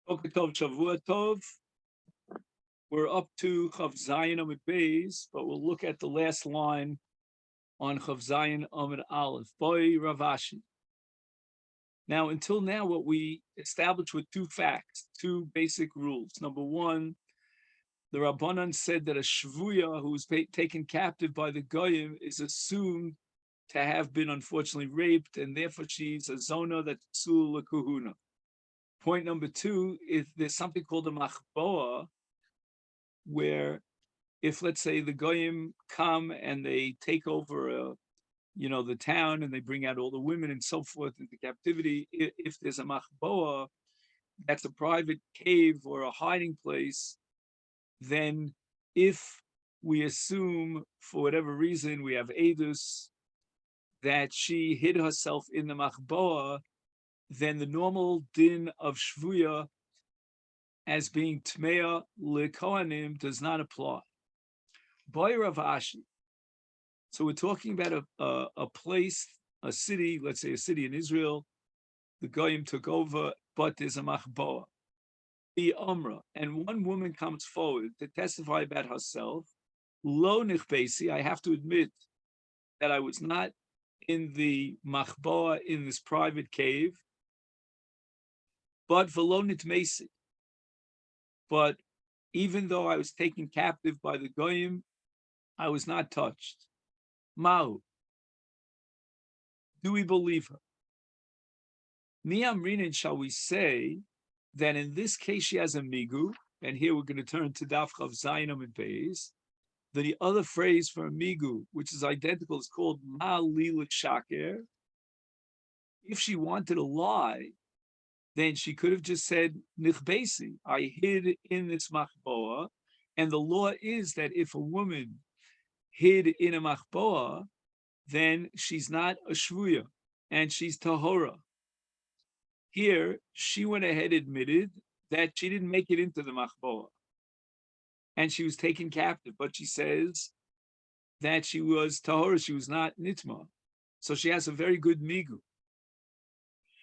Boker Tov, Shavua Tov. We're up to Chav Zayin Amid Beis, but we'll look at the last line on Chav Zayin Amid Aleph. Boy Ravashi. Now, until now, what we established with two facts, two basic rules. Number one, the Rabbanan said that a Shvuya who was taken captive by the Goyim is assumed to have been unfortunately raped, and therefore she's a Zona that's Sul Kuhuna. Point number two is there's something called a Machboa, where if, let's say, the Goyim come and they take over the town, and they bring out all the women and so forth into captivity, if there's a machboa, that's a private cave or a hiding place, then if we assume for whatever reason we have edus that she hid herself in the machboa, then the normal din of shvuya as being tmeya lekohanim does not apply. Boy Rav Ashi. So we're talking about a place, a city, let's say a city in Israel. The Goyim took over, but there's a machboa, the Umrah, and one woman comes forward to testify about herself. Lo nichbesi, I have to admit that I was not in the machboa, in this private cave, but velo nitmesi. But even though I was taken captive by the Goyim, I was not touched. Mahu. Do we believe her? Miyamrinin, shall we say that in this case she has a migu, and here we're going to turn to Daf Chav Zayin and Beis. The other phrase for a migu, which is identical, is called ma'alilik shaker. If she wanted to lie, then she could have just said nichbesi, I hid in this machboa, and the law is that if a woman hid in a machboa, then she's not a shvuya, and she's tahora. Here, she went ahead and admitted that she didn't make it into the machboa, and she was taken captive, but she says that she was tahora, she was not nitma. So she has a very good migu.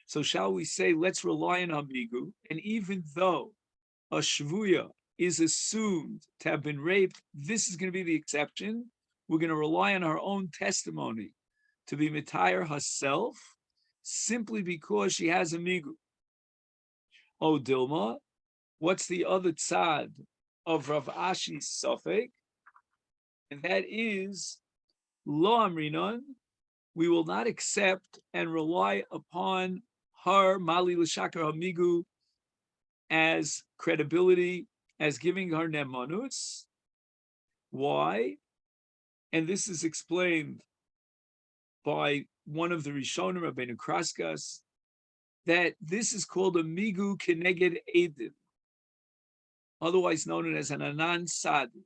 So shall we say, let's rely on her migu, and even though a shvuya is assumed to have been raped, this is going to be the exception. We're going to rely on her own testimony to be mitayar herself, simply because she has a migu. Oh, Dilma, what's the other tzad of Rav Ashi's suffix? And that is, lo amrinon, we will not accept and rely upon her, mali l'shakar hamigu, as credibility, as giving her nemanus. Why? And this is explained by one of the Rishonim, Rabbeinu Kraskas, that this is called a migu keneged edin, otherwise known as an anan sadi.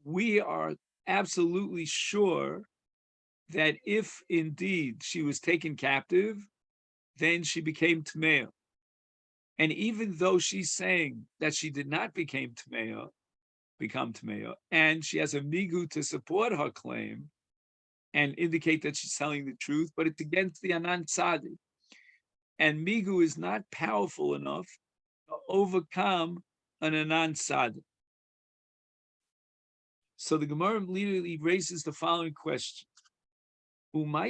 We are absolutely sure that if indeed she was taken captive, then she became Tmeya. And even though she's saying that she did not become Tmeya, and she has a migu to support her claim and indicate that she's telling the truth, but it's against the Anan Tzadi. And migu is not powerful enough to overcome an Anan Tzadi. So the Gemara immediately raises the following question. Why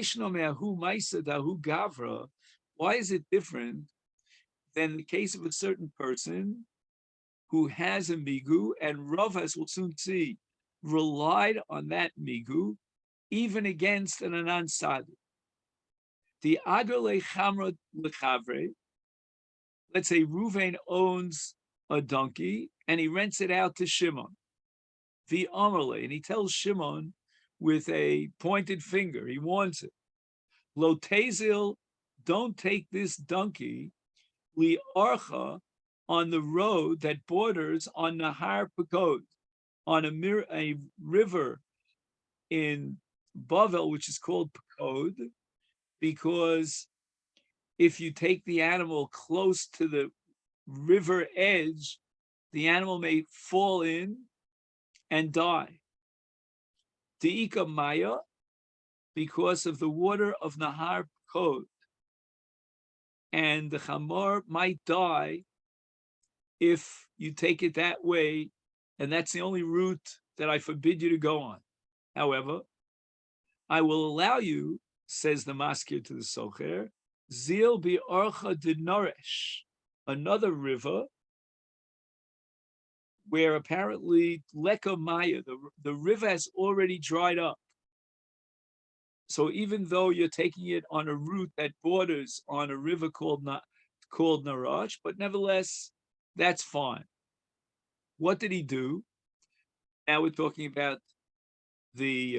is it different than the case of a certain person who has a migu, and Rav, as we'll soon see, relied on that migu even against an anan sadi? The agar lechamra lechavre. Let's say Ruvain owns a donkey and he rents it out to Shimon. The amarle, and he tells Shimon with a pointed finger, he warns it, lo tezil, don't take this donkey li archa, on the road that borders on Nahar Pekod, on a river in Bavel, which is called Pekod, because if you take the animal close to the river edge, the animal may fall in and die. Deika Maya, because of the water of Nahar Pekod, and the chamor might die if you take it that way, and that's the only route that I forbid you to go on. However, I will allow you, says the maskir to the socher, zil bi orcha de noresh, another river where apparently Leka Maya, the river has already dried up. So even though you're taking it on a route that borders on a river called Narash, but nevertheless, that's fine. What did he do? Now we're talking about the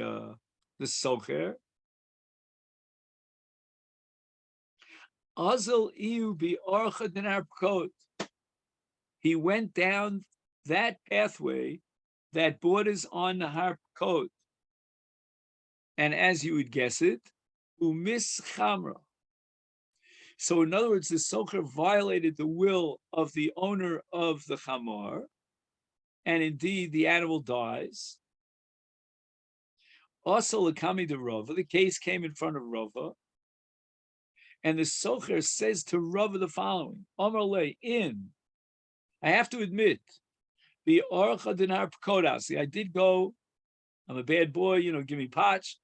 socher. Azal iu bi orcha dinar pkot. He went down that pathway that borders on the Harpkot. And as you would guess it, umis chamra. So in other words, the socher violated the will of the owner of the chamar, and indeed the animal dies. Also, Lakami de Rava, the case came in front of Rava, and the socher says to Rava the following: Omar le in. I have to admit, the orcha dinar pkodasi. I did go. I'm a bad boy, give me patch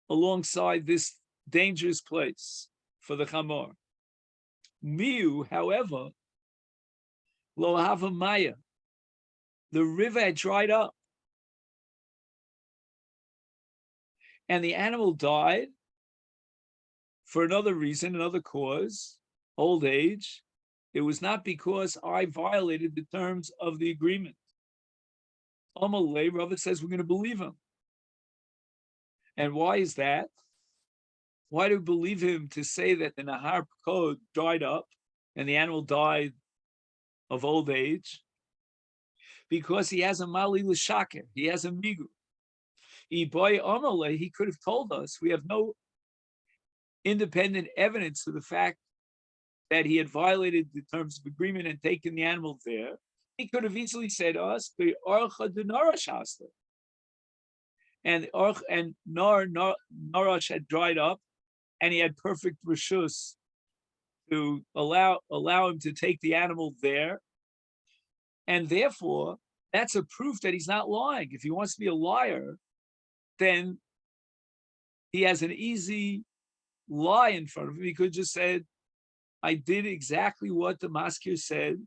alongside this dangerous place for the chamor. Miu, however, lo hava maya. The river had dried up, and the animal died for another reason, another cause, old age. It was not because I violated the terms of the agreement. Amalei, Rava says we're going to believe him. And why is that? Why do we believe him to say that the Nahar Code dried up and the animal died of old age? Because he has a Mali L'Shaker, he has a Migu. He could have told us, we have no independent evidence to the fact that he had violated the terms of agreement and taken the animal there. He could have easily said to us, and Narash had dried up, and he had perfect reshus to allow him to take the animal there, and therefore that's a proof that he's not lying. If he wants to be a liar, then he has an easy lie in front of him. He could just said, I did exactly what the maskir said,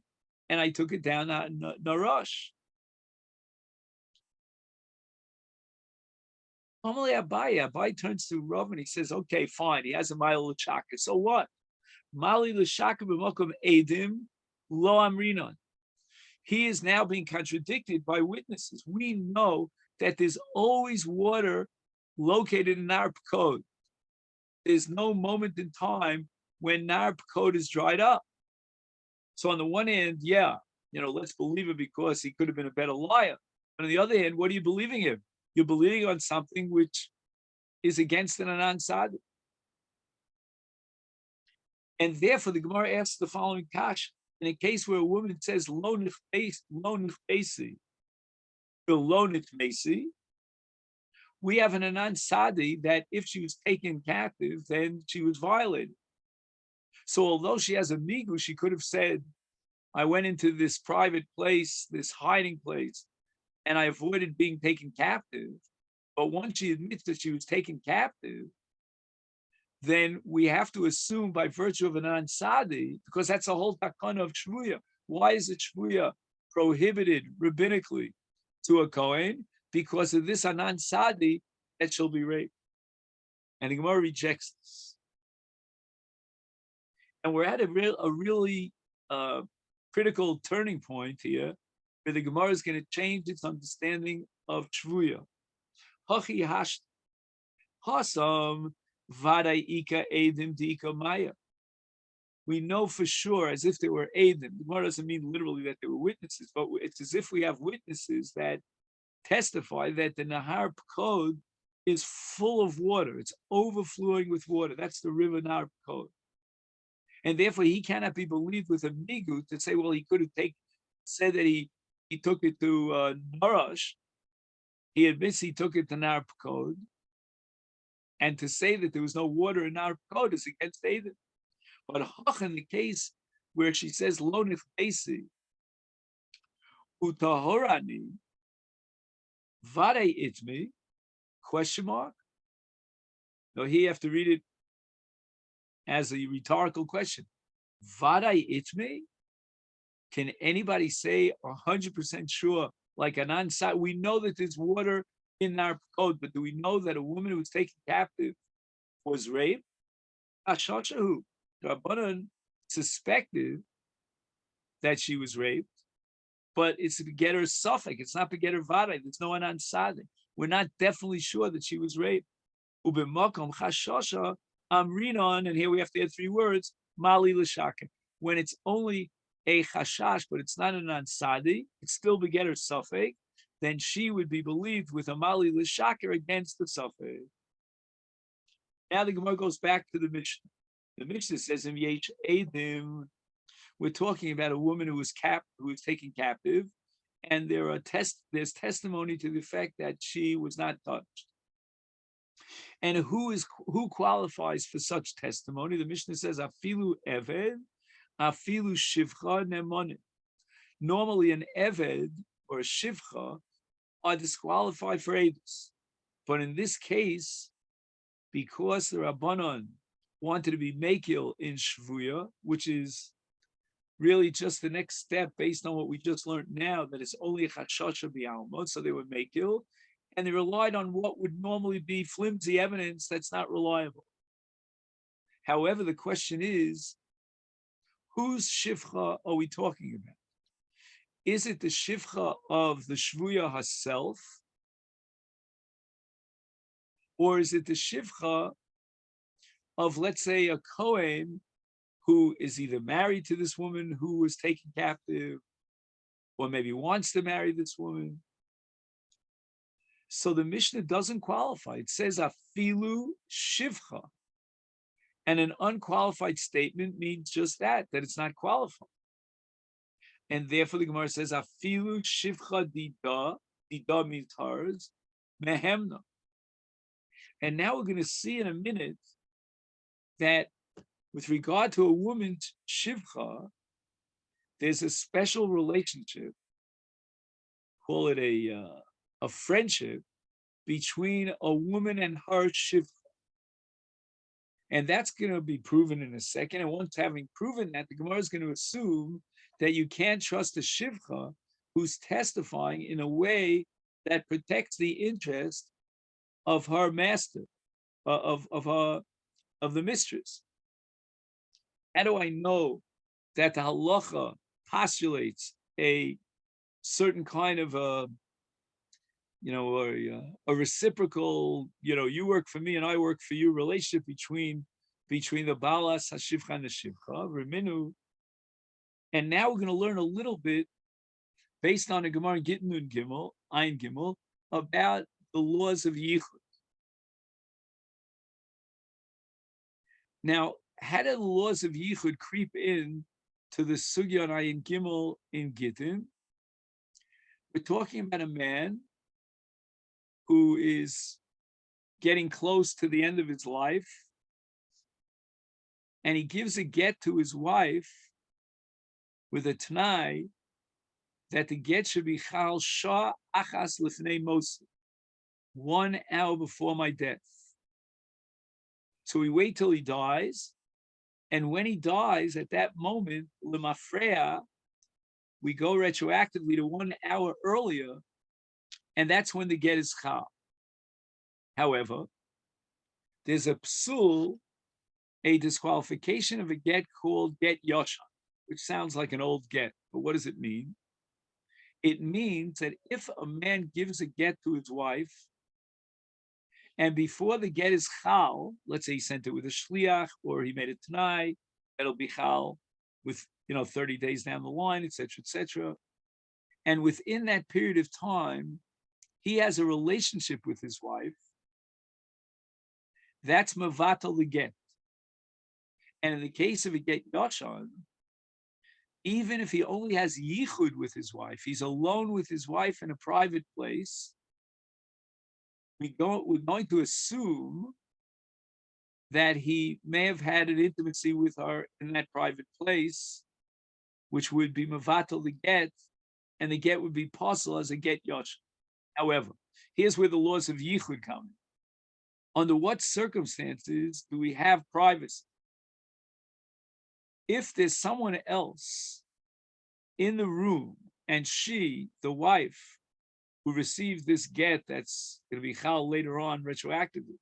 and I took it down Narash. Normally Abai turns to Rav and he says, okay, fine, he has a Mali L'Shaka. So what? Mali L'Shaka b'mokum edim lo amrinon. He is now being contradicted by witnesses. We know that there's always water located in our code. There's no moment in time when Nar Code is dried up. So on the one hand, let's believe it because he could have been a better liar. But on the other hand, what are you believing him? You're believing on something which is against an Anan Sadi. And therefore, the Gemara asks the following kash: in a case where a woman says lo nifbesi, we have an Anan Sadi that if she was taken captive, then she was violated. So although she has a migu, she could have said, I went into this private place, this hiding place, and I avoided being taken captive. But once she admits that she was taken captive, then we have to assume by virtue of an ansadi, because that's the whole takana of shvuya. Why is it shvuya prohibited rabbinically to a kohen? Because of this anansadi that she'll be raped. And the Gemara rejects this. And we're at a really critical turning point here, where the Gemara is going to change its understanding of shvuya. Hachi hash hasam vaday ika edim dika maya. We know for sure, as if they were edim. The Gemara doesn't mean literally that they were witnesses, but it's as if we have witnesses that testify that the Nahar Code is full of water. It's overflowing with water. That's the river Nahar Code. And therefore, he cannot be believed with a migu to say, well, he could have said that he took it to Narash. He admits he took it to Nar Code. And to say that there was no water in Nar Code is against Eden. But in the case where she says, Lo Nifbesi, Utahorani, vade itmi, question mark. No, here you have to read it as a rhetorical question. Vade itmi? Can anybody say 100% sure, like an ansat? We know that there's water in our code, but do we know that a woman who was taken captive was raped? Ashashahu. Rabbanan suspected that she was raped, but it's a begetter suffix. It's not begetter vade. There's no anan sadek. We're not definitely sure that she was raped. Ubemakom chashasha amrinon, and here we have to add three words, mali l'shake. When it's only a chashash, but it's not an ansadi, it's still begetter suffix, then she would be believed with a mali l'shaker against the suffix. Now the Gemara goes back to the Mishnah. The Mishnah says in Yesh Edim, we're talking about a woman who was taken captive, and there's testimony to the effect that she was not touched. And who qualifies for such testimony? The Mishnah says afilu eved, afilu shivcha nemonim. Normally, an eved or a shivcha are disqualified for edus, but in this case, because the Rabbanon wanted to be mekil in shvuya, which is really just the next step based on what we just learned now, that it's only a chashasha b'alma, so they were mekil, and they relied on what would normally be flimsy evidence that's not reliable. However, the question is, whose shivcha are we talking about? Is it the shivcha of the shvuya herself, or is it the shivcha of, let's say, a Kohen who is either married to this woman who was taken captive, or maybe wants to marry this woman? So the Mishnah doesn't qualify. It says afilu shivcha. And an unqualified statement means just that it's not qualified. And therefore the Gemara says afilu shivcha dida. Dida means hers. Mehemna. And now we're going to see in a minute that with regard to a woman's shivcha, there's a special relationship, call it a friendship, between a woman and her shivcha. And that's going to be proven in a second. And once having proven that, the Gemara is going to assume that you can't trust a shivcha who's testifying in a way that protects the interest of her master, of the mistress. How do I know that the halacha postulates a certain kind of a reciprocal, you work for me and I work for you relationship between the balas hashivcha and the shivcha, reminu. And now we're going to learn a little bit based on a Gemara Gittin and Gimel, Ayin Gimel, about the laws of yichud. Now, how did the laws of yichud creep in to the sugya on Ayin Gimel in Gittin? We're talking about a man who is getting close to the end of his life, and he gives a get to his wife with a t'nai that the get should be chal shah achas lifnei mosi, 1 hour before my death. So we wait till he dies, and when he dies, at that moment, lemafreya, we go retroactively to 1 hour earlier, and that's when the get is chal. However, there's a psul, a disqualification of a get called get yoshan, which sounds like an old get, but what does it mean? It means that if a man gives a get to his wife, and before the get is chal, let's say he sent it with a shliach, or he made it t'nai, that'll be chal with 30 days down the line, etc., etc. And within that period of time, he has a relationship with his wife. That's mavatal the get. And in the case of a get yoshan, even if he only has yichud with his wife, he's alone with his wife in a private place, we're going to assume that he may have had an intimacy with her in that private place, which would be mavatal the get, and the get would be possible as a get yosh. However, here's where the laws of yichud come in. Under what circumstances do we have privacy? If there's someone else in the room and she, the wife, who received this get that's going to be chal later on retroactively,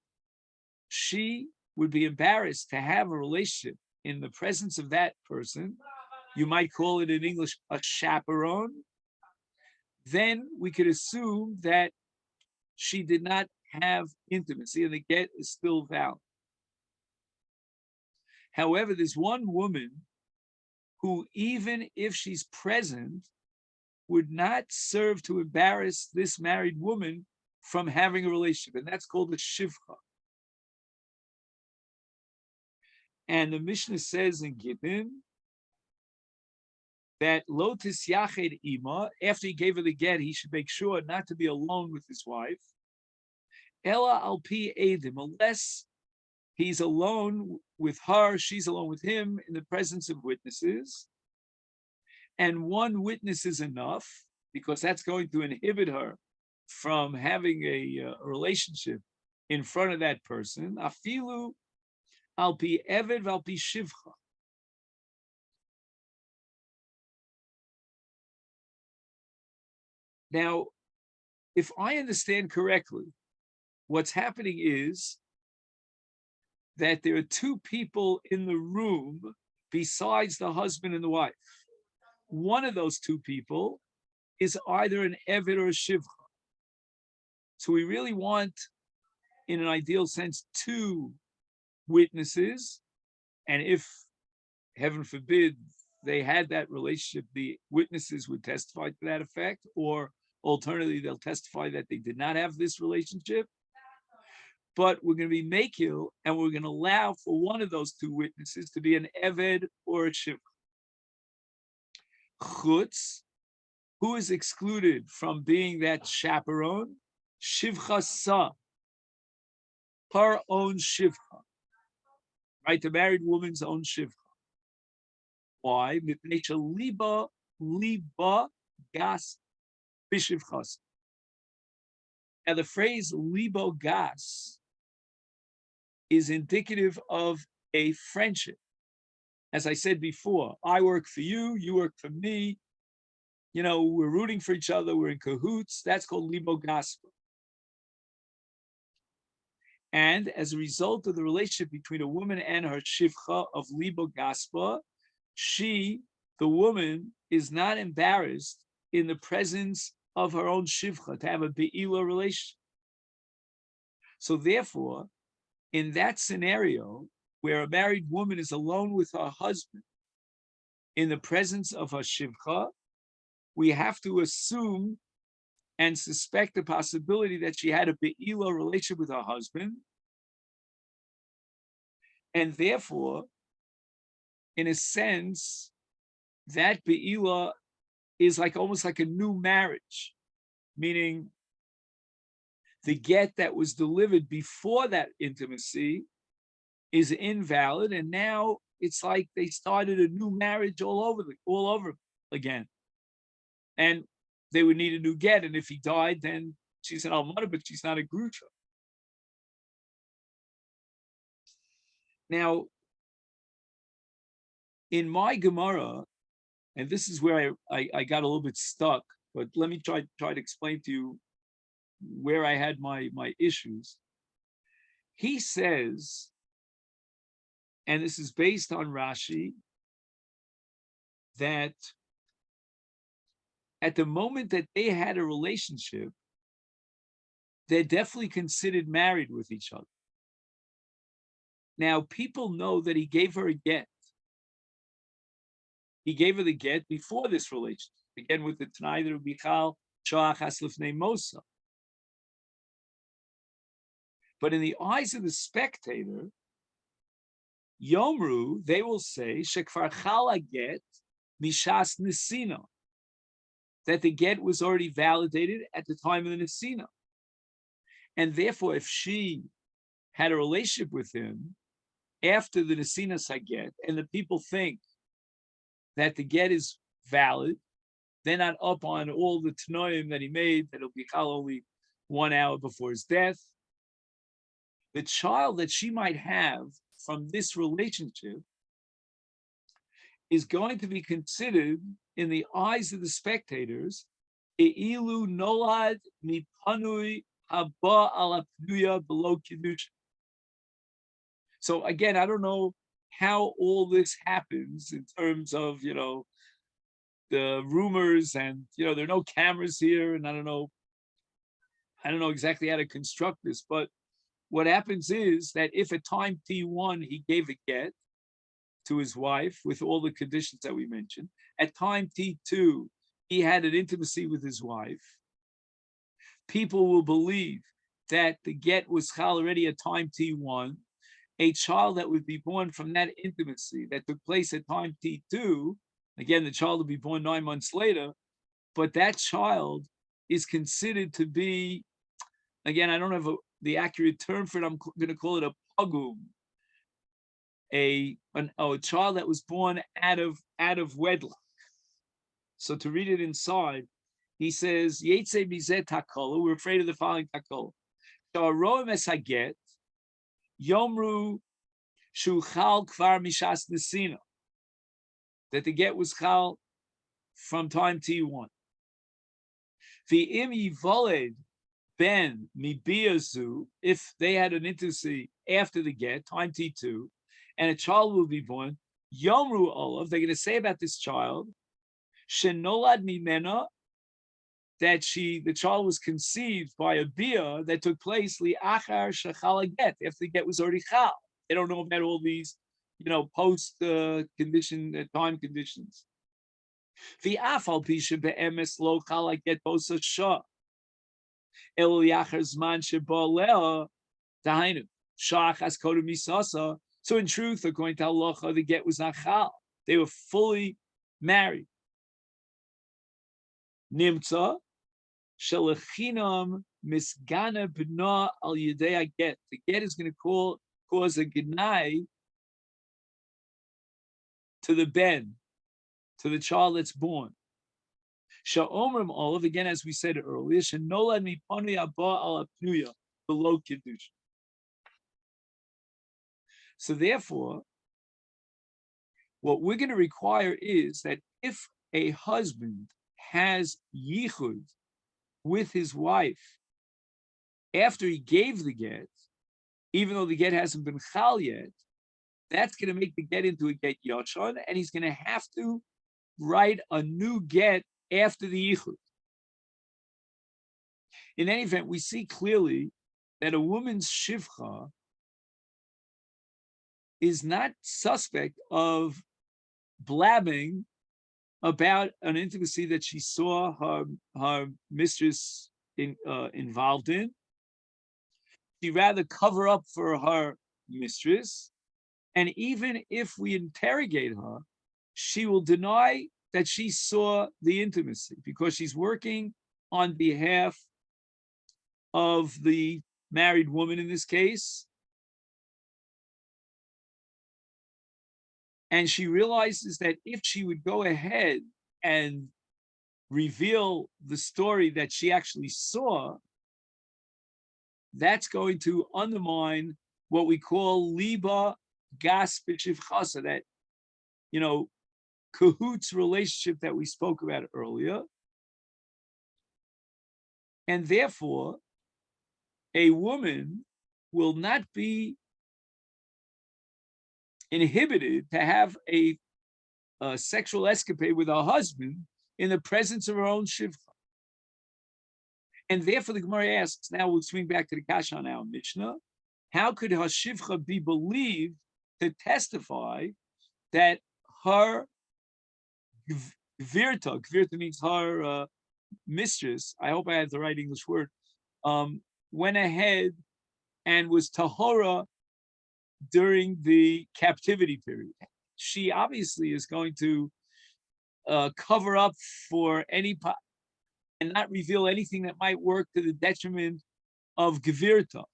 she would be embarrassed to have a relationship in the presence of that person. You might call it in English a chaperone. Then we could assume that she did not have intimacy and the get is still valid. However, there's one woman who, even if she's present, would not serve to embarrass this married woman from having a relationship, and that's called a shivcha. And the Mishnah says in Gittin that Lotis Yached Ima, after he gave her the get, he should make sure not to be alone with his wife. Ella al pi edim, unless he's alone with her, she's alone with him in the presence of witnesses. And one witness is enough, because that's going to inhibit her from having a relationship in front of that person. Afilu al pi eved al pi shivcha. Now, if I understand correctly, what's happening is that there are two people in the room besides the husband and the wife. One of those two people is either an Eved or a Shivcha. So we really want, in an ideal sense, two witnesses. And if, heaven forbid, they had that relationship, the witnesses would testify to that effect, or alternatively, they'll testify that they did not have this relationship. But we're going to be makil, and we're going to allow for one of those two witnesses to be an Eved or a Shivcha. Chutz, who is excluded from being that chaperone? Shivcha sa, her own shivcha, right? The married woman's own shivcha. Why? Liba gas b'shivchas. Now the phrase libo gas is indicative of a friendship. As I said before, I work for you, you work for me. You know, we're rooting for each other, we're in cahoots. That's called libo gaspa. And as a result of the relationship between a woman and her shivcha of libo gaspa, she, the woman, is not embarrassed in the presence of her own shivcha to have a be'ila relationship. So therefore, in that scenario, where a married woman is alone with her husband in the presence of her shivcha, we have to assume and suspect the possibility that she had a be'ila relationship with her husband. And therefore, in a sense, that be'ila is like almost like a new marriage, meaning the get that was delivered before that intimacy is invalid, and now it's like they started a new marriage all over again. And they would need a new get, and if he died, then she's an almana, but she's not a grusha. Now, in my Gemara, and this is where I got a little bit stuck, but let me try to explain to you where I had my issues. He says, and this is based on Rashi, that at the moment that they had a relationship, they're definitely considered married with each other. Now, people know that he gave her a get. He gave her the get before this relationship, again with the Tanai that would be Chal Sha'achas Lifnei Mosa. But in the eyes of the spectator, Yomru, they will say, Shekfar Chala get Mishas Nisina, that the get was already validated at the time of the Nisina. And therefore, if she had a relationship with him after the Nisina Saget, and the people think that the get is valid, they're not up on all the tanoim that he made, that it'll be chal only 1 hour before his death. The child that she might have from this relationship is going to be considered in the eyes of the spectators, Eilu nolad mipanui haba ala pnuya below kiddush. So again, I don't know how all this happens in terms of, the rumors, and there are no cameras here, and I don't know exactly how to construct this, but what happens is that if at time T1 he gave a get to his wife with all the conditions that we mentioned, at time T2 he had an intimacy with his wife, people will believe that the get was chal already at time T1. A child that would be born from that intimacy that took place at time T2, again, the child will be born 9 months later, but that child is considered to be, again, I don't have the accurate term for it, I'm going to call it a pagum, a child that was born out of wedlock. So to read it inside, he says, Yetze mizeh takolo, we're afraid of the following takolo. Sha'aroim es haget, Yomru shu chal kvar mishas nesina, that the get was chal from time T1. V'im yivoled ben mibiazu, if they had an intimacy after the get, time T2, and a child will be born, Yomru olav, they're going to say about this child, shenolad mimena, that the child was conceived by a bia that took place li'achar shechal get, after the get was already chal. They don't know about all these, post condition time conditions. V'afal pisha be'emes lo chal get bosa shah el yachar zman sheba leah dahainu shach as kodem misasa. So in truth, according to halacha, the get was not chal; they were fully married. Nimtza Shalachinam misgana b'na al yedei get. The get is going to cause a gnai to the ben, to the child that's born. Sha'omrim olav, again, as we said earlier, shenolad mipani abba al apnuya below kiddush. So therefore, what we're going to require is that if a husband has yichud with his wife after he gave the get, even though the get hasn't been chal yet, that's going to make the get into a get yashon, and he's going to have to write a new get after the yichud. In any event, we see clearly that a woman's shivcha is not suspect of blabbing about an intimacy that she saw her mistress involved in. She rather cover up for her mistress, and even if we interrogate her, she will deny that she saw the intimacy because she's working on behalf of the married woman in this case. And she realizes that if she would go ahead and reveal the story that she actually saw, that's going to undermine what we call liba gas b'shivchasa, that, cahoots relationship that we spoke about earlier. And therefore, a woman will not be inhibited to have a sexual escapade with her husband in the presence of her own shivcha. And therefore, the Gemara asks, now we'll swing back to the Kasha on our Mishnah, how could her shivcha be believed to testify that her gvirta means her mistress, I hope I have the right English word, went ahead and was tahora during the captivity period? She obviously is going to cover up for any and not reveal anything that might work to the detriment of Gevirta.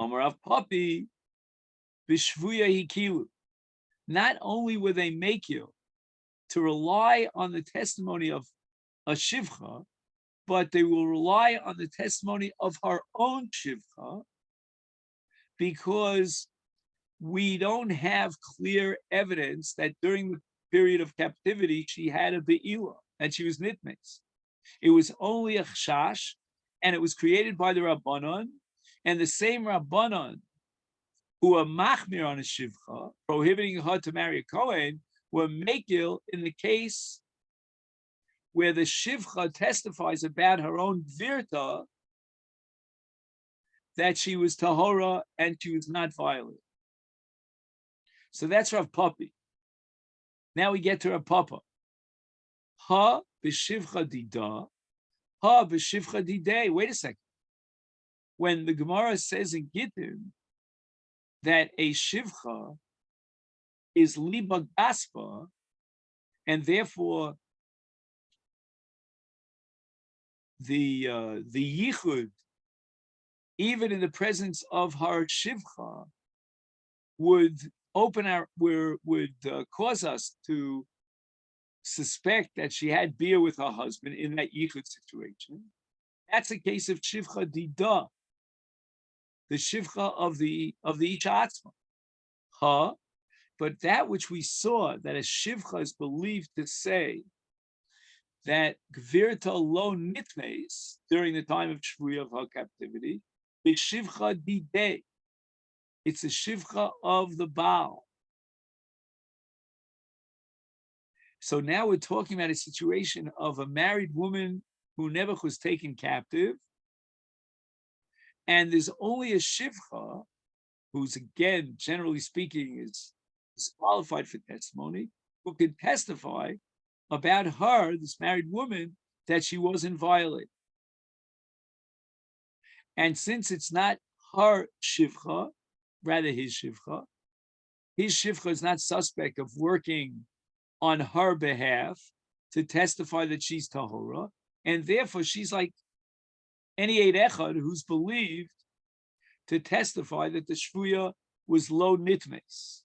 Amarav Papi Bishvuya Hikilu. Not only were they makil to rely on the testimony of a shivcha, but they will rely on the testimony of her own shivcha because we don't have clear evidence that during the period of captivity she had a be'ilah and she was nitmes. It was only a chashash, and it was created by the Rabbanon, and the same Rabbanon who are machmir on a shivcha, prohibiting her to marry a Kohen, were mekil in the case where the shivcha testifies about her own virta that she was tahora and she was not violent. So that's Rav Papi. Now we get to Rav Papa. Ha b'shivcha dida, ha b'shivcha didei. Wait a second. When the Gemara says in Gittin that a shivcha is liba gaspa, and therefore the yichud, even in the presence of her shivcha, would cause us to suspect that she had beer with her husband in that yichud situation. That's a case of shivcha dida, the shivcha of the isha atzma. Ha, but that which we saw that a shivcha is believed to say that gvirta lo nitmes during the time of shvuya of her captivity, is shivcha didei. It's a shivcha of the Baal. So now we're talking about a situation of a married woman who never was taken captive, and there's only a shivcha, who's again, generally speaking, is disqualified for testimony, who can testify about her, this married woman, that she wasn't violated. And since it's not her shivcha, rather his shivcha is not suspect of working on her behalf to testify that she's tahora, and therefore she's like any Eid Echad who's believed to testify that the shvuya was lo nitmes.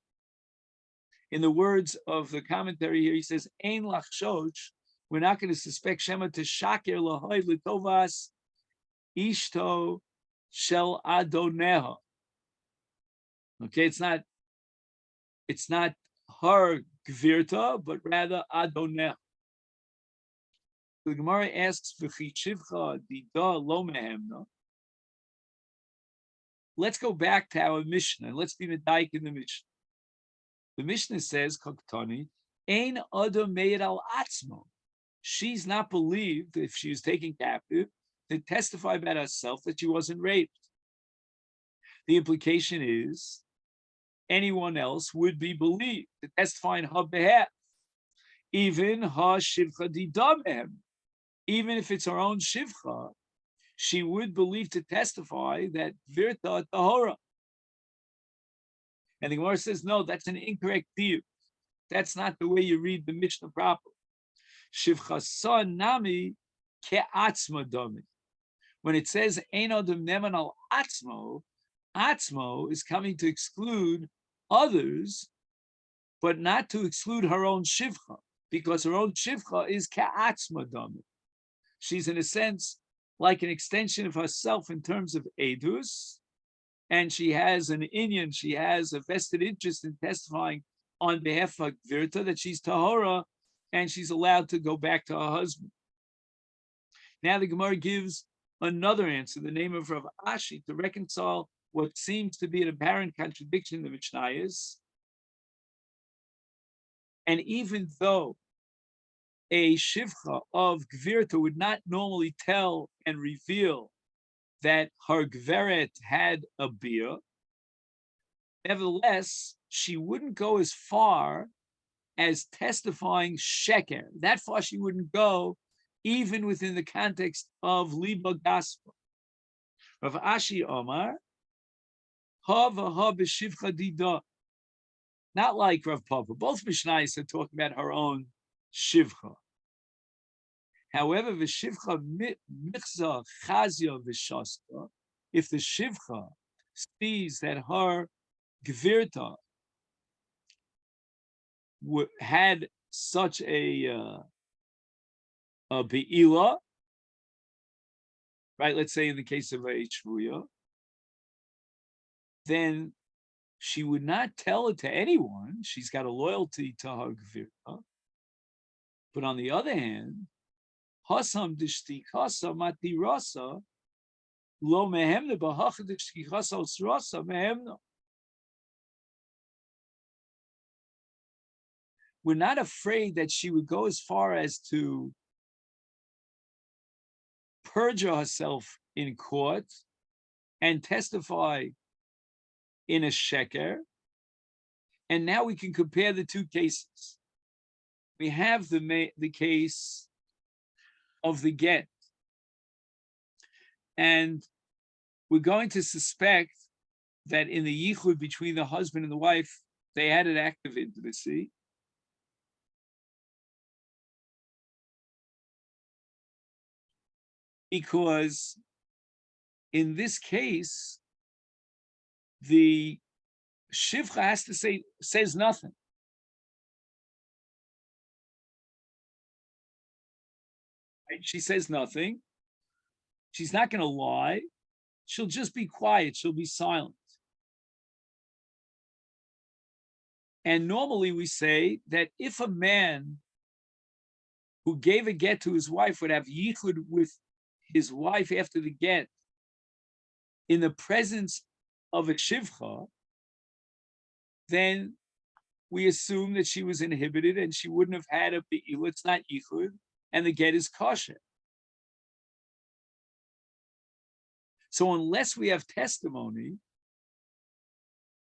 In the words of the commentary here, he says, Ein lachshosh, we're not going to suspect Shema to shaker lahoy litovas ishto shel adoneha. Okay, it's not her gvirta, but rather adoneh. The Gemara asks, "V'chi shivcha dida lo mehemna." Let's go back to our Mishnah and let's be medayik in the Mishnah. The Mishnah says, "Kaktani ein adam meir al atzmo." She's not believed if she was taken captive to testify about herself that she wasn't raped. The implication is anyone else would be believed to testify on her behalf, even her shivcha didamem, even if it's her own shivcha, she would believe to testify that virta tahora. And the Gemara says, no, that's an incorrect view. That's not the way you read the Mishnah properly. Shivcha sa nami ke'atzma dami. When it says ein adam neman al atzmo, atzmo is coming to exclude others, but not to exclude her own shivcha, because her own shivcha is ka'atzma dami. She's in a sense like an extension of herself in terms of edus, and she has an inyan, she has a vested interest in testifying on behalf of Virta that she's tahora, and she's allowed to go back to her husband. Now the Gemara gives another answer, the name of Rav Ashi, to reconcile what seems to be an apparent contradiction in the Mishnayos. And even though a shivcha of Gvirta would not normally tell and reveal that her Gveret had a beer, nevertheless, she wouldn't go as far as testifying sheker. That far she wouldn't go, even within the context of Liba Gaspa. Rav Ashi Omar, ha v'ha b'shivcha dida. Not like Rav Papa. Both Mishnayos are talking about her own shivcha. However, v'shivcha michza chazia v'shasta, if the shivcha sees that her gvirta had such a be'ila, right? Let's say in the case of a shvuya, then she would not tell it to anyone. She's got a loyalty to her gvirta. But on the other hand, hasam dishtikasa matirasa lo mehemna bahacha dishtikasa osrasa mehemna. We're not afraid that she would go as far as to perjure herself in court and testify in a sheker. And now we can compare the two cases. We have the case of the get. And we're going to suspect that in the yichud between the husband and the wife, they had an act of intimacy. Because in this case, the shivcha has to says nothing. Right? She says nothing. She's not going to lie. She'll just be quiet. She'll be silent. And normally we say that if a man who gave a get to his wife would have yichud with his wife after the get in the presence of a shivcha, then we assume that she was inhibited and she wouldn't have had a be'ila. It's not yichud, and the get is kosher. So unless we have testimony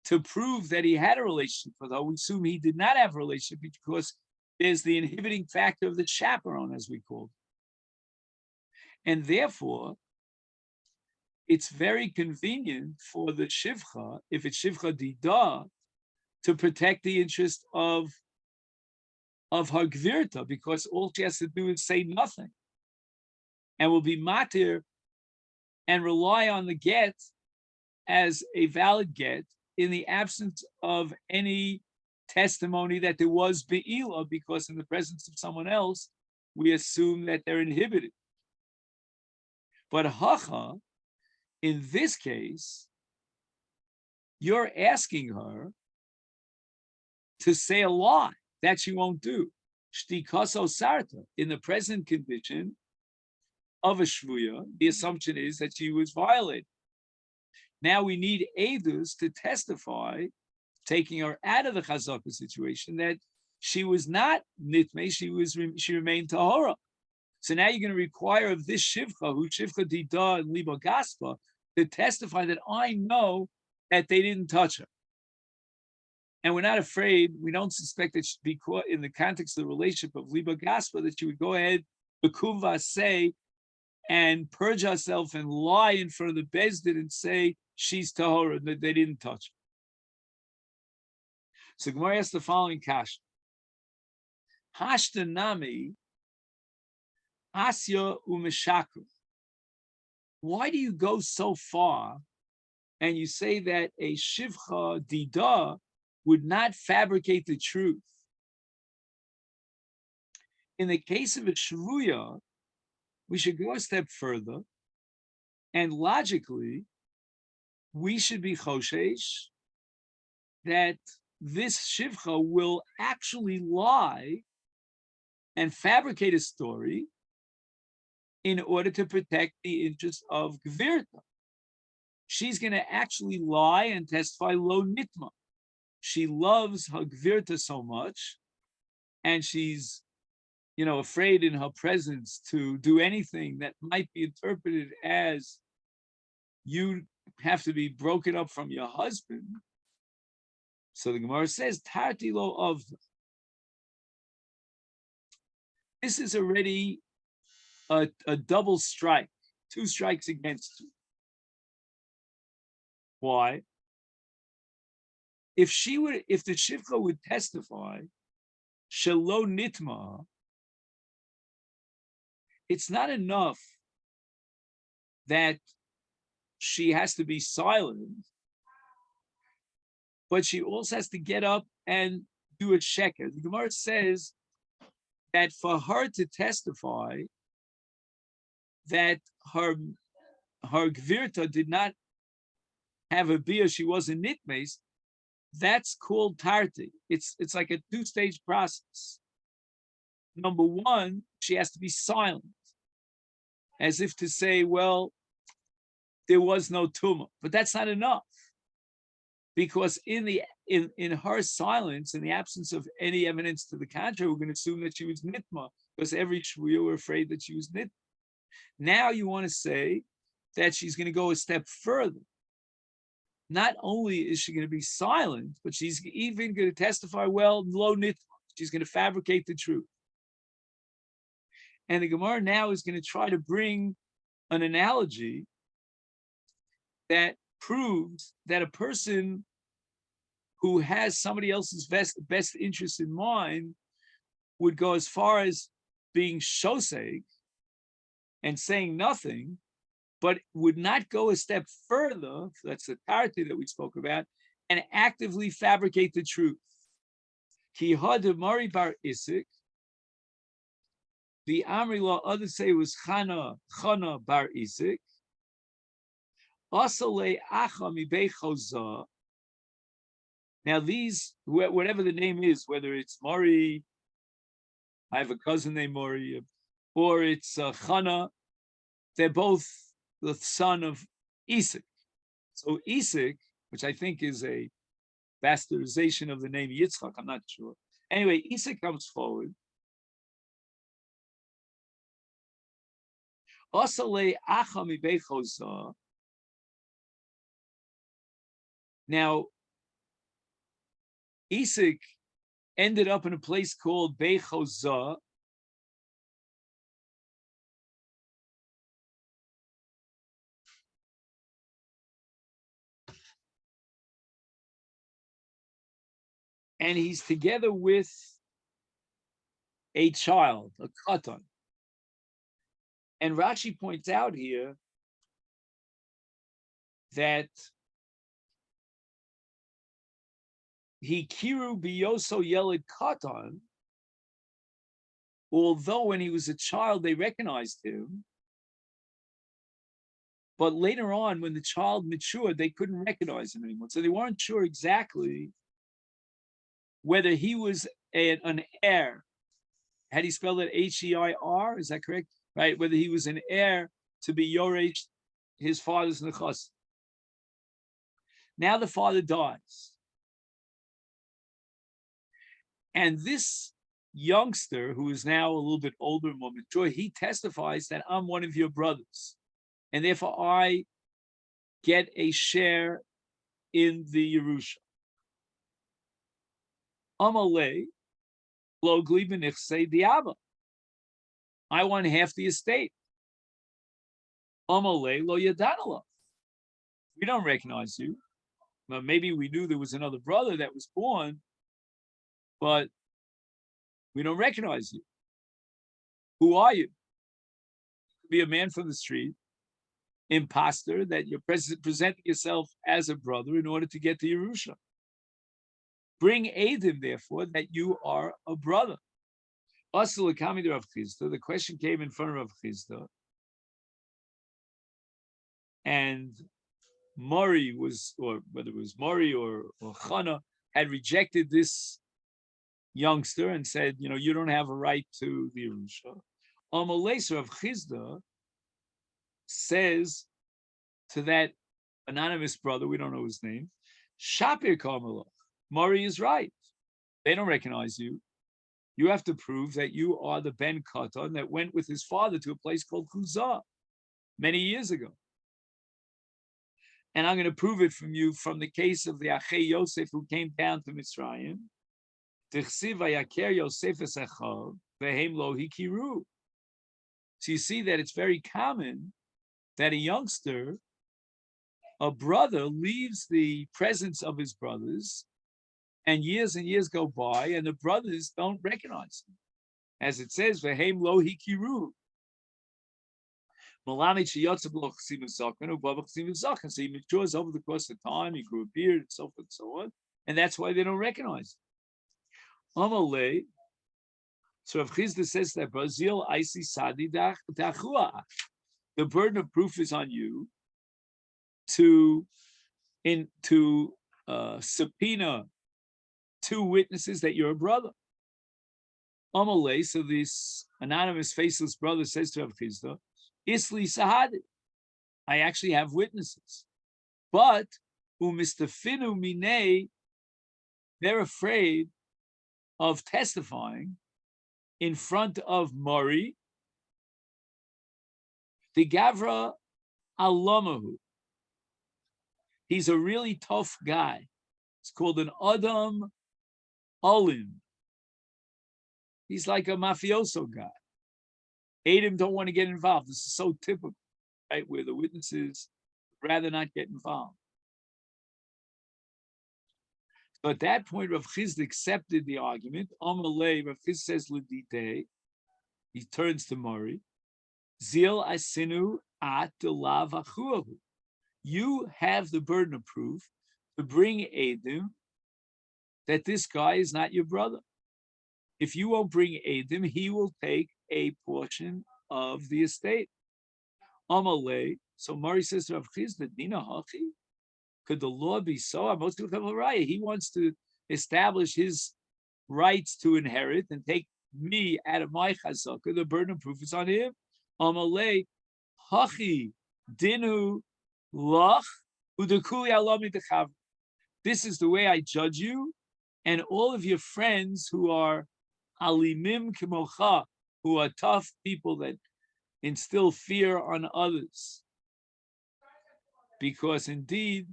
to prove that he had a relationship with her, we assume he did not have a relationship because there's the inhibiting factor of the chaperone, as we call it. And therefore, it's very convenient for the shivcha, if it's shivcha dida, to protect the interest of her gvirta, because all she has to do is say nothing and will be matir and rely on the get as a valid get in the absence of any testimony that there was be'ila, because in the presence of someone else, we assume that they're inhibited. But hacha, in this case, you're asking her to say a lie that she won't do. Shtikaso sarta, in the present condition of a shvuya, the assumption is that she was violated. Now we need edus to testify, taking her out of the chazaka situation, that she was not nitme, she remained tahora. So now you're going to require of this shivcha, who shivcha dida and liba gaspa, to testify that I know that they didn't touch her. And we're not afraid, we don't suspect that she'd be caught in the context of the relationship of liba gaspa, that she would go ahead, bekuva say, and purge herself and lie in front of the bezdin and say she's tahora, that they didn't touch her. So Gemara asks the following kasha. Hashtanami asya umeshaku. Why do you go so far and you say that a shivcha dida would not fabricate the truth? In the case of a shvuya, we should go a step further, and logically, we should be choshesh that this shivcha will actually lie and fabricate a story in order to protect the interest of gvirta. She's going to actually lie and testify lo nitma. She loves her gvirta so much, and she's, afraid in her presence to do anything that might be interpreted as you have to be broken up from your husband. So the Gemara says, Tarti lo of. This is already a double strike, two strikes against you. Why? If the shivcha would testify, shelo nitma, it's not enough that she has to be silent, but she also has to get up and do a sheker. The Gemara says that for her to testify that her gvirta did not have a beer, she wasn't nitmes, that's called tarti. It's like a two-stage process. Number one, she has to be silent, as if to say, well, there was no tumah. But that's not enough. Because in her silence, in the absence of any evidence to the contrary, we're going to assume that she was nitma, because every shvuya were afraid that she was nitma. Now you want to say that she's going to go a step further. Not only is she going to be silent, but she's even going to testify, well, lo nitma. She's going to fabricate the truth. And the Gemara now is going to try to bring an analogy that proves that a person who has somebody else's best interest in mind would go as far as being shoseg and saying nothing, but would not go a step further, that's the tarti that we spoke about, and actively fabricate the truth. Ki Mari bar Isik, the Amri law, others say was Chana bar Isik, Asale Acha Mibei Chozah. Now these, whatever the name is, whether it's Mari, I have a cousin named Mari, or it's Chana, they're both the son of Isaac. So Isaac, which I think is a bastardization of the name Yitzchak, I'm not sure. Anyway, Isaac comes forward. Asale Acha Mibei Chozah. Now, Isaac ended up in a place called Bei Chozah, and he's together with a child, a katan. And Rashi points out here that he kiru biyoso yeled katan, although when he was a child they recognized him, but later on when the child matured they couldn't recognize him anymore. So they weren't sure exactly whether he was an heir. How do you spell it? H-E-I-R? Is that correct? Right? Whether he was an heir to be Yoresh, his father's nechas. Now the father dies. And this youngster, who is now a little bit older, more mature, he testifies that I'm one of your brothers. And therefore I get a share in the Yerusha. Amalei, lo gli b'nichsei diaba. I want half the estate. Amalei lo yadanala. We don't recognize you. Well, maybe we knew there was another brother that was born, but we don't recognize you. Who are you? Be a man from the street, imposter, that you're presenting yourself as a brother in order to get to Yerusha. Bring Eidim, therefore, that you are a brother. The question came in front of Rav Chisda, and Mori was, or whether it was Mori or Chana, had rejected this youngster and said, you don't have a right to the Yerusha. Amalei Rav Chisda says to that anonymous brother, we don't know his name, Shapir Karmelach, Mori is right. They don't recognize you. You have to prove that you are the Ben Katan that went with his father to a place called Chuzah many years ago. And I'm going to prove it from you from the case of the Achei Yosef who came down to Mitzrayim. So you see that it's very common that a youngster, a brother, leaves the presence of his brothers, and years go by, and the brothers don't recognize him. As it says, V'heim lo hikiru. So he matures over the course of time, he grew a beard, and so forth and so on, and that's why they don't recognize him. Amalei. So Rav Chisda says that Brazil Isi Sadi Dachua. The burden of proof is on you to subpoena two witnesses that you're a brother. Amalei. So this anonymous, faceless brother says to Rav Chisda, Isli Sahadi. I actually have witnesses, but umistafinu minei, they're afraid of testifying in front of Mori, the Gavra Alamahu. He's a really tough guy. It's called an Adam Olim. He's like a mafioso guy. Adam don't want to get involved. This is so typical, right? Where the witnesses rather not get involved. So at that point, Rav Chisda accepted the argument. Amalei, Rav Chisda says, L'dite, he turns to Mori, Zil asinu at delav achuahu. You have the burden of proof to bring Adam that this guy is not your brother. If you won't bring Adam, he will take a portion of the estate. Amalei. So Mari says to Rav Chisda, Dina Hachi, could the law be so? He wants to establish his rights to inherit and take me out of my chazaka. The burden of proof is on him. Amalei Hachi Dinu Lach Udekuli Alami Dechav. This is the way I judge you, and all of your friends who are alimim kimocha, who are tough people that instill fear on others. Because indeed,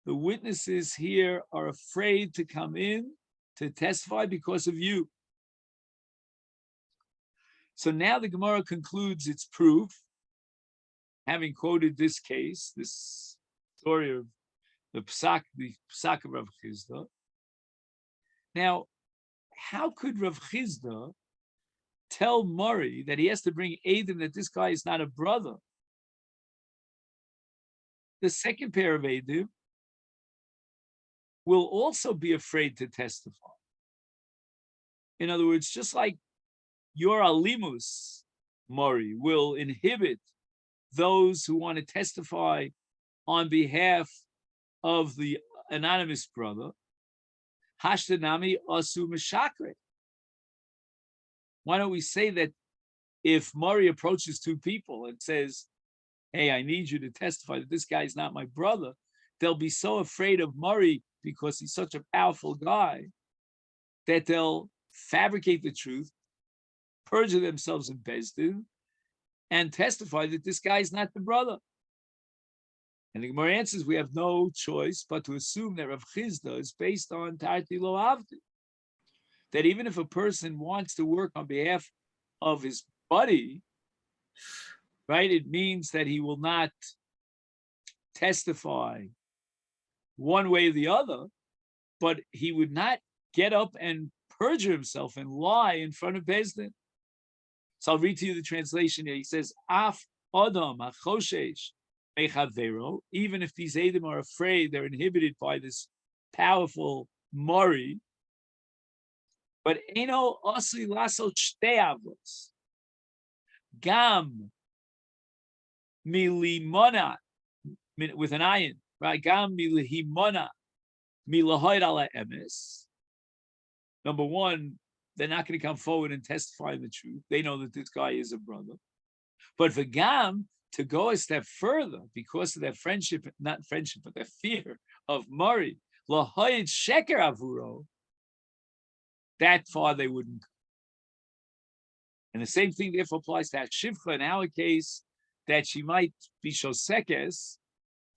the witnesses here are afraid to come in to testify because of you. So now the Gemara concludes its proof, having quoted this case, this story of the Psak of Rav Chisda. Now, how could Rav Chisda tell Mori that he has to bring Adam, that this guy is not a brother? The second pair of Adam will also be afraid to testify. In other words, just like your alimus, Mori, will inhibit those who want to testify on behalf of the anonymous brother, Hashtanami asu mishakre. Why don't we say that if Mori approaches two people and says, hey, I need you to testify that this guy is not my brother, they'll be so afraid of Mori because he's such a powerful guy that they'll fabricate the truth, perjure themselves in Beis Din, and testify that this guy is not the brother. And the Gemara answers, we have no choice but to assume that Rav Chisda is based on Tarti Lo Avdi. That even if a person wants to work on behalf of his buddy, right, it means that he will not testify one way or the other, but he would not get up and perjure himself and lie in front of Beis Din. So I'll read to you the translation here. He says, Af Adam achoshesh mechavero, even if these Adam are afraid, they're inhibited by this powerful Mori, but Eno Osli Lasso Shtei Avos. Gam Milimona, with an ayin, right? Gam Milihimona Milahoid ala emes. Number one, they're not going to come forward and testify the truth. They know that this guy is a brother. But for Gam, to go a step further, because of their friendship, not friendship, but their fear of Mori, Lahoid Sheker Avuro, that far they wouldn't go. And the same thing therefore applies to Shivcha in our case, that she might be Shosekes,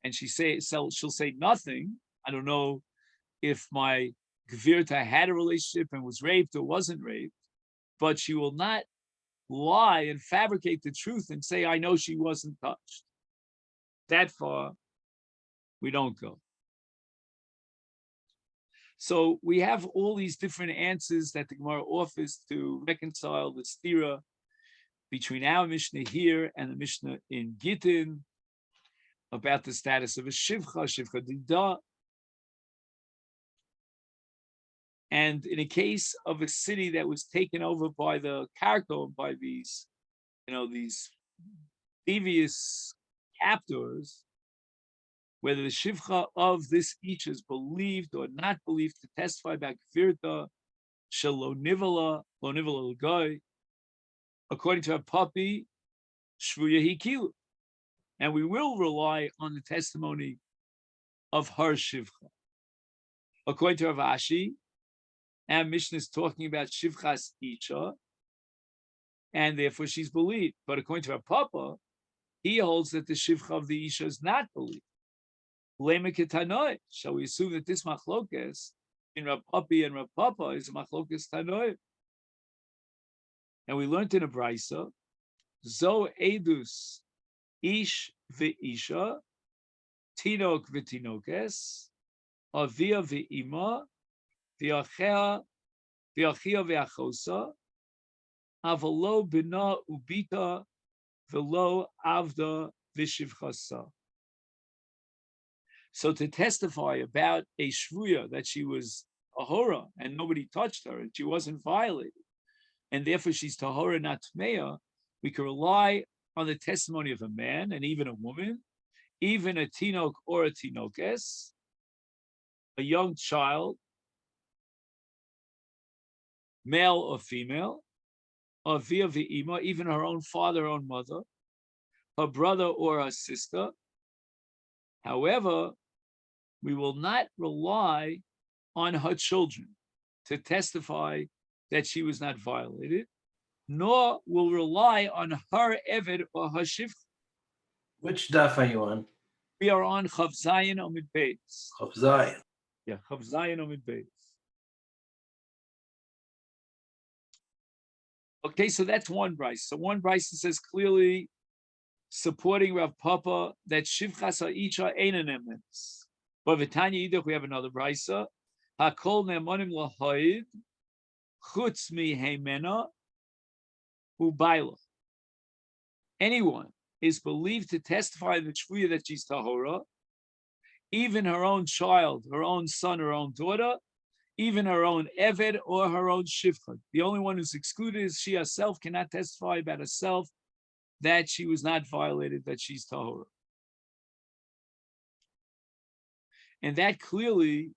and she'll say nothing. I don't know if my Gvirta had a relationship and was raped or wasn't raped, but she will not lie and fabricate the truth and say, I know she wasn't touched. That far, we don't go. So we have all these different answers that the Gemara offers to reconcile the stira between our Mishnah here and the Mishnah in Gittin about the status of a Shivcha Dida. And in a case of a city that was taken over by the Karko, by these, these devious captors, whether the shivcha of this Isha is believed or not believed to testify about Kvirta, Shelo Nivala, Lo Nivala L'Goy, according to a puppy, Shvuya Hikilu. And we will rely on the testimony of her shivcha. According to Rav Ashi, our Mishnah is talking about shivchas Isha, and therefore she's believed. But according to Rav Papa, he holds that the shivcha of the Isha is not believed. Lema ketanoi. Shall we assume that this machlokes in Rav Papi and Rav Papa is a machlokes tanoi? And we learned in a brisa, zo edus ish ve'isha, tinok ve'tinokes, avia ve'ima, ve'achia ve'achosa, avalo bina ubita, velo avda v'shivchasa. So to testify about a shvuya that she was tahora and nobody touched her and she wasn't violated, and therefore she's tahora not tmeya, we can rely on the testimony of a man and even a woman, even a tinok or a tinokes, a young child, male or female, or via v'ima, even her own father or own mother, her brother or her sister. However, we will not rely on her children to testify that she was not violated, nor will rely on her eved or her shivcha. Which daf are you on? We are on Chav Zayin Amid Beis. Chav Zayin. Yeah, Chav Zayin Amid Beis. Okay, so that's one brisa. So one brisa says clearly, supporting Rav Papa, that shivchas ha'isha ein emes. But v'tanya idach, we have another brisa. Hakol ne'emanim lahoid chutz miheimena u'bayla. Anyone is believed to testify the shvuya that she's tahora, even her own child, her own son, her own daughter, even her own eved or her own shivcha. The only one who's excluded is she herself cannot testify about herself that she was not violated, that she's tahora. And that clearly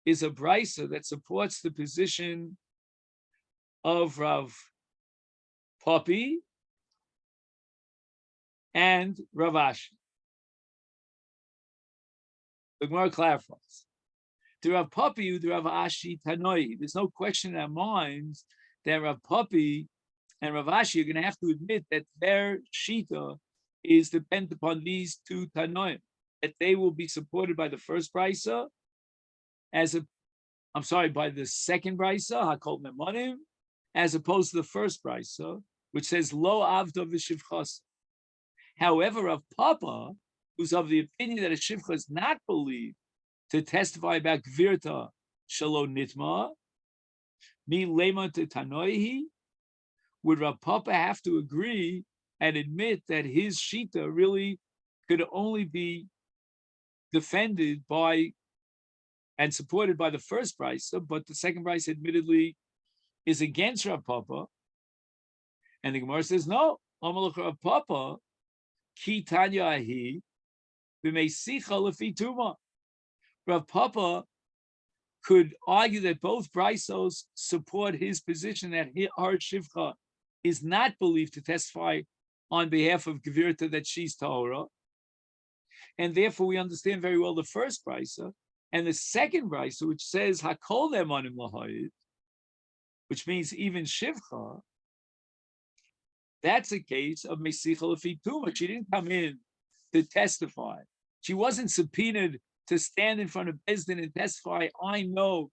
is a brisa that supports the position of Rav Papi and Rav Ashi. The Gemara clarifies. The Rav Papi, the Rav Ashi Tanoi. There's no question in our minds that Rav Papi and Rav Ashi are going to have to admit that their shita is dependent upon these two Tanoim, that they will be supported by the first brisa, by the second brisa, Hakol Memonim, as opposed to the first brisa, which says Lo Avda V'Shivchas. However, Rav Papa, who's of the opinion that a shivcha is not believed to testify about Gvirta Shalo Nitma, Mi Lema to Tanoihi, would Rav Papa have to agree and admit that his shita really could only be defended by and supported by the first brisa, but the second brisa admittedly is against Rav Papa. And the Gemara says, no, Amalek Rav Papa, ki tanya ahi, b'meisicha lefi tuma. Rav Papa could argue that both brisos support his position that her shivcha is not believed to testify on behalf of Gvirta that she's tahora. And therefore we understand very well the first brisa and the second brisa, which says Hakol Emanim Lahayid, which means even shivcha. That's a case of Mesicha Lefi Tuma. She didn't come in to testify. She wasn't subpoenaed to stand in front of Bezdin and testify, I know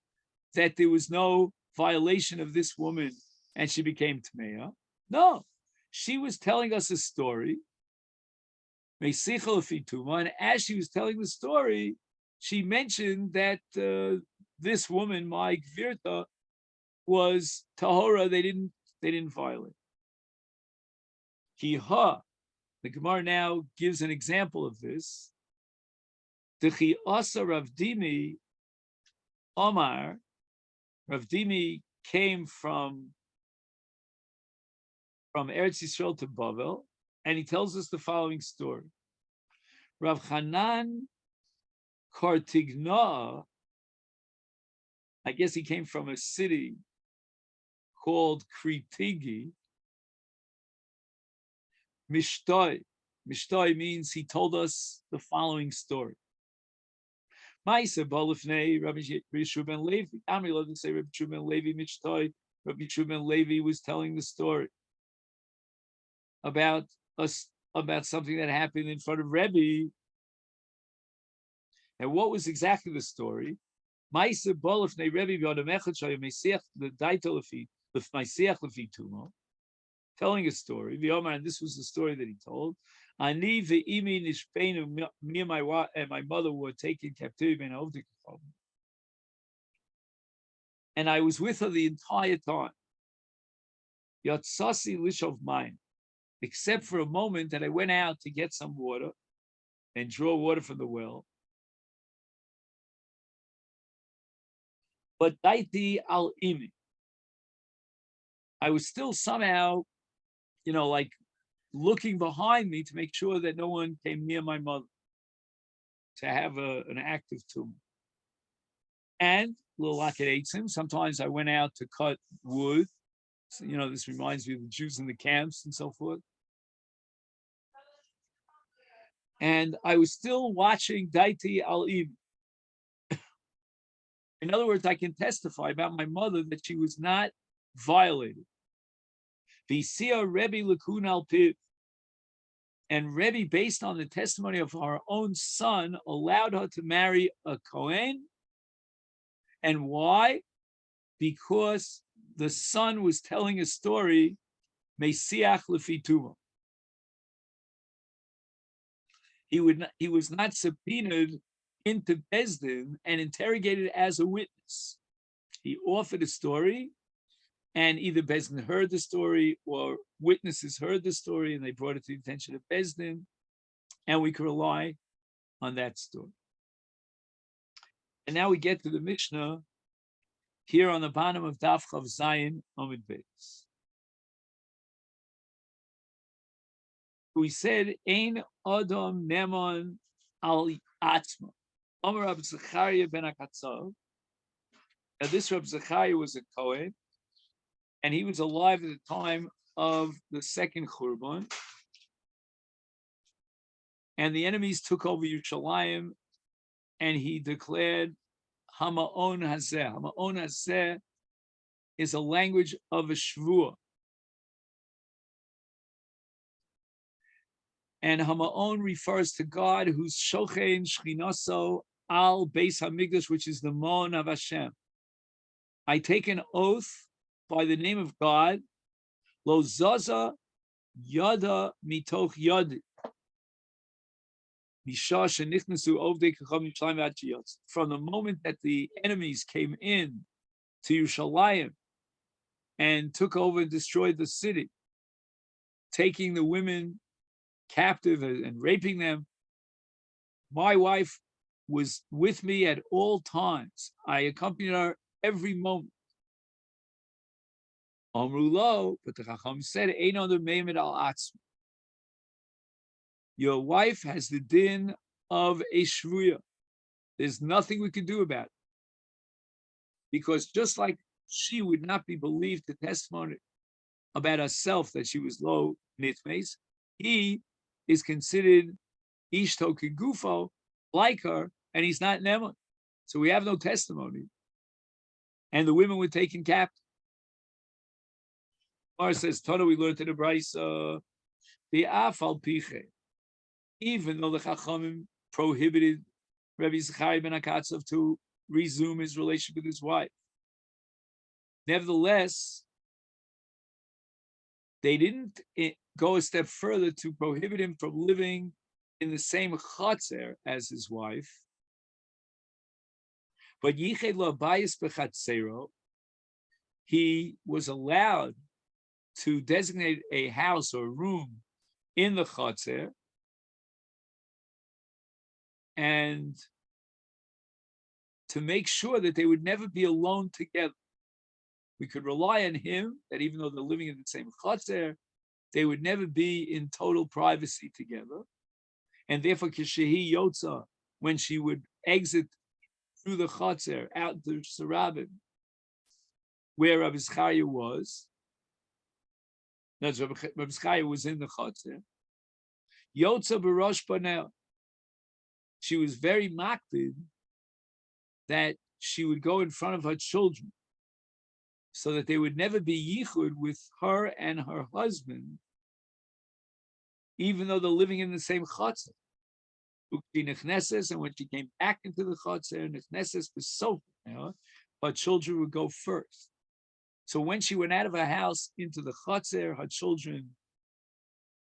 that there was no violation of this woman and she became Tmeya. No, she was telling us a story, Mesicha Lefi Tuma, and as she was telling the story, she mentioned that this woman, my Gvirta, was Tahora, they didn't violate. Kiha, the Gemara now gives an example of this. Dechi asa Rav Dimi Omar Rav Dimi came from Eretz Yisrael to Bavel, and he tells us the following story. Rav Hanan Kartigna, I guess he came from a city called Kritigi. Mishtoi. Mishtoi means he told us the following story. Maisa Bolifnei, Rabbi Yeshua ben Levi. Amri loved to say Rabbi Yeshua ben Levi Mishtoi. Rabbi Yeshua ben Levi was telling the story about something that happened in front of Rebbe. And what was exactly the story? Maisa Bolifnei Rebbe V'Adamechad Shayim Mesiach the Daito Lefi the Mesiach Lefi Tumo, telling a story. And this was the story that he told. Ani ve'imi nishpeinu, me and my mother were taken captivity in Ovdik. And I was with her the entire time. Yatsasi lishov mine, except for a moment that I went out to get some water and draw water from the well. But daiti al imi, I was still somehow, like looking behind me to make sure that no one came near my mother to have an active tomb. And sometimes I went out to cut wood. So, this reminds me of the Jews in the camps and so forth. And I was still watching Daiti al-Im. In other words, I can testify about my mother that she was not violated. V'sia Rebbe Lakun al-Piv. And Rebbe, based on the testimony of our own son, allowed her to marry a Kohen. And why? Because the son was telling a story, Mesiach Lefi Tumo. He was not subpoenaed into Beis Din and interrogated as a witness. He offered a story, and either Beis Din heard the story or witnesses heard the story, and they brought it to the attention of Beis Din, and we could rely on that story. And now we get to the Mishnah here on the bottom of Daf Chav Zayin Amud Beis. We said, Ein Adam Neman Al Atzma. Amar Rab Zechariah ben Akatzav. Now this Rab Zechariah was a Kohen, and he was alive at the time of the second Churban. And the enemies took over Yerushalayim, and he declared Hama'on Hazeh. Hama'on Hazeh is a language of a shvuah. And Hama'on refers to God who's Shochein Shchinaso Al Beis Hamikdash, which is the Mon of Hashem. I take an oath by the name of God, Lo Zaza Yada Mitoch Yadi. From the moment that the enemies came in to Yerushalayim and took over and destroyed the city, taking the women captive and raping them, my wife was with me at all times. I accompanied her every moment. Amrulo, but the Chacham said, Ein other meimed al atzma. Your wife has the din of a shvuya. There's nothing we can do about it. Because just like she would not be believed to testimony about herself that she was low nitmes, he is considered ishto kegufo, like her, and he's not neman. So we have no testimony. And the women were taken captive. Mar says, Tana, we learned in the Brisa, the afal piche. Even though the Chachamim prohibited Rabbi Zechariah ben Akatzav to resume his relationship with his wife, nevertheless, they didn't go a step further to prohibit him from living in the same chatzer as his wife. But Yiched lo bayis bechatzero, he was allowed to designate a house or room in the chatzer, and to make sure that they would never be alone together. we could rely on him that even though they're living in the same chotzer, they would never be in total privacy together. And therefore, Kishehi Yotza, when she would exit through the chotzer out to Sarabim, where Rabbi Zechariah was, that's Rabbi Zechariah was in the chotzer. Yotza Barosh Panel. She was very makpid that she would go in front of her children, so that they would never be yichud with her and her husband, even though they're living in the same chotzer. And when she came back into the chotzer, nechneses was so, her children would go first. So when she went out of her house into the chotzer, her children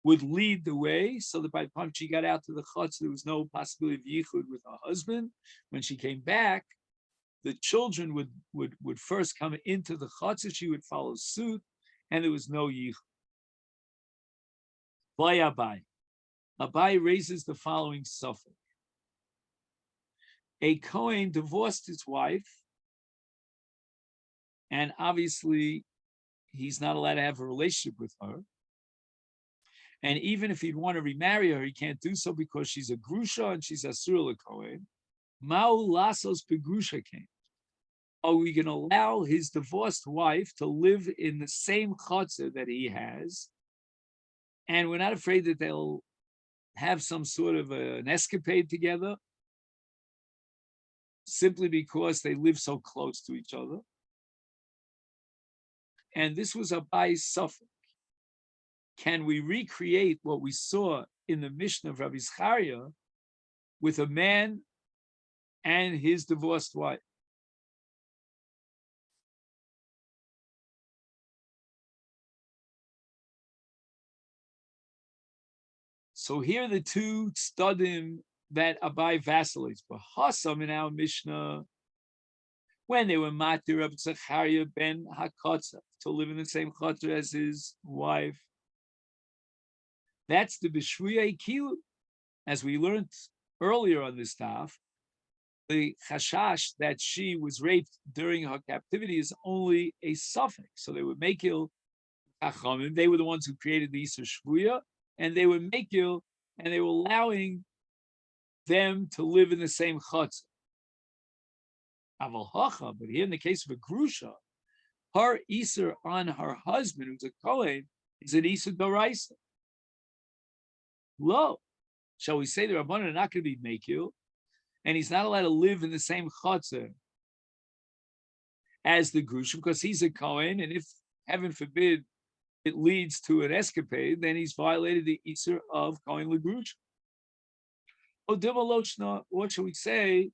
would lead the way, so that by the time she got out to the chotzer, there was no possibility of yichud with her husband. When she came back, the children would first come into the chotzer, she would follow suit, and there was no yichud. By Abai. Abai raises the following suffix. A Kohen divorced his wife, and obviously he's not allowed to have a relationship with her. And even if he'd want to remarry her, he can't do so because she's a grusha and she's asur Kohen. Ma'u lasos begrusha came. Are we going to allow his divorced wife to live in the same chotzer that he has? And we're not afraid that they'll have some sort of an escapade together simply because they live so close to each other. And this was Abai's suffix. Can we recreate what we saw in the Mishnah of Rabbi Zechariah with a man and his divorced wife? So here are the two studim that Abai vacillates. But Hassam in our Mishnah, when they were matir Rabbi Zechariah ben Hakotza to live in the same chotzer as his wife, that's the B'Shvuya Kilu. As we learned earlier on this daf, the chashash that she was raped during her captivity is only a suffix. So they were mekil chachamim. They were the ones who created the Yisur Shvuya, and they were mekil, and they were allowing them to live in the same chotzer. Aval hacha, but here in the case of a grusha, her Yisur on her husband, who's a Kohen, is an Yisur Doraisa. Lo, shall we say the Rabbanan are not going to be mekil, and he's not allowed to live in the same chotzer as the grusha because he's a Kohen, and if, heaven forbid, it leads to an escapade, then he's violated the Isur of Kohen LeGrusha. What should we say?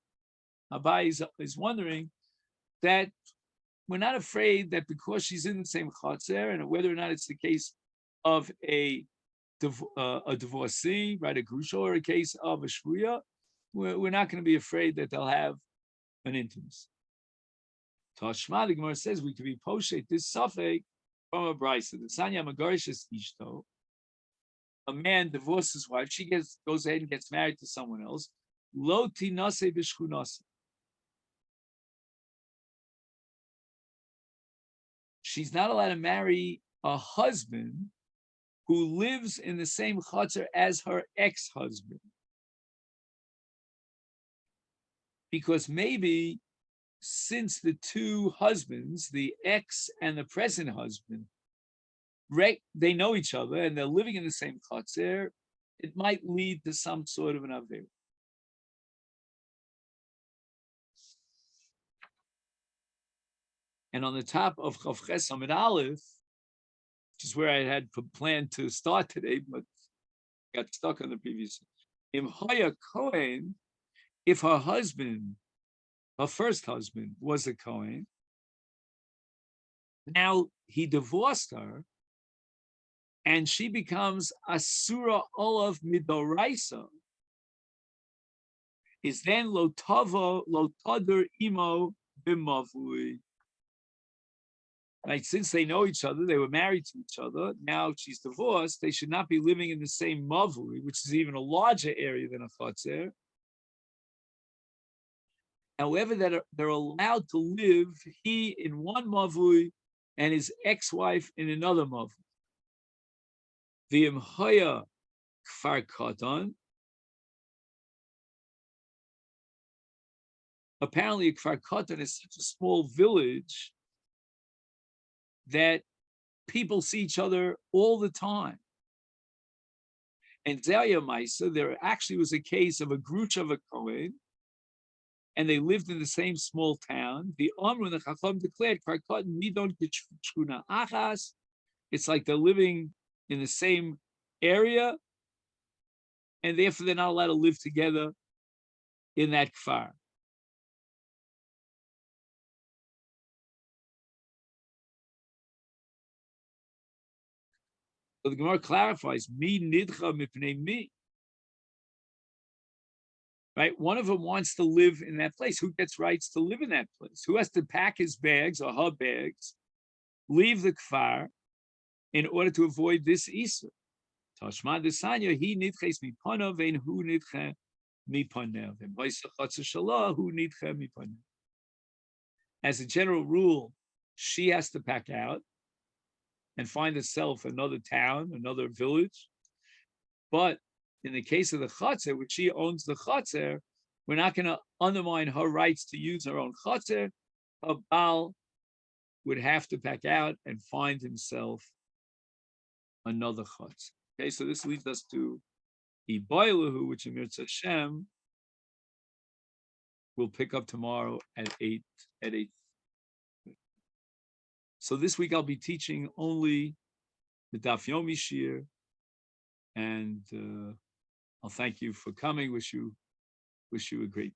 Abai is wondering that we're not afraid that because she's in the same chotzer, and whether or not it's the case of a divorcee, right, a grusha, or a case of a shvuya, we're not going to be afraid that they'll have an intimacy. Tashma, the Gemara says we could be poshet this suffix from a brisa. The Sanya Magarishes Ishto, a man divorces his wife, she goes ahead and gets married to someone else. Lo tinase b'shchunase. She's not allowed to marry a husband who lives in the same chotzer as her ex-husband. Because maybe since the two husbands, the ex and the present husband, they know each other and they're living in the same chotzer, it might lead to some sort of an aver. And on the top of Chav Ches Amid Aleph, which is where I had planned to start today, but got stuck on the previous. Im Hoya Kohen, if her husband, her first husband, was a Kohen, now he divorced her, and she becomes Asura Olav Midoraisa, is then Lotavo, Lotadur Imo Bimavui. Right, since they know each other, they were married to each other. Now she's divorced. They should not be living in the same mavui, which is even a larger area than a chotzer. However, that they're allowed to live, he in one mavui and his ex-wife in another mother. V'im haya kfar katan. Apparently, Kfar Katan is such a small village that people see each other all the time. And Zelia Maisa, there actually was a case of a Gruch of a Kohen, and they lived in the same small town. The Amru, the Chacham declared, Kfar Katan midon k'shkuna achas. It's like they're living in the same area, and therefore they're not allowed to live together in that kfar. So the Gemara clarifies, mi nidcha mipnei mi. Right? One of them wants to live in that place. Who gets rights to live in that place? Who has to pack his bags or her bags, leave the kfar in order to avoid this Issa? Tashma desanya, he nidches mipana, vein hu nidche mipana. As a general rule, she has to pack out and find herself another town, another village. But in the case of the Chatzer, which she owns the Chatzer, we're not going to undermine her rights to use her own Chatzer. Her Baal would have to pack out and find himself another Chatzer. Okay, so this leads us to Ibaylahu, which in Mirza Hashem we'll pick up tomorrow at 8. So this week I'll be teaching only the Daf Yomi Shir, and I'll thank you for coming. Wish you a great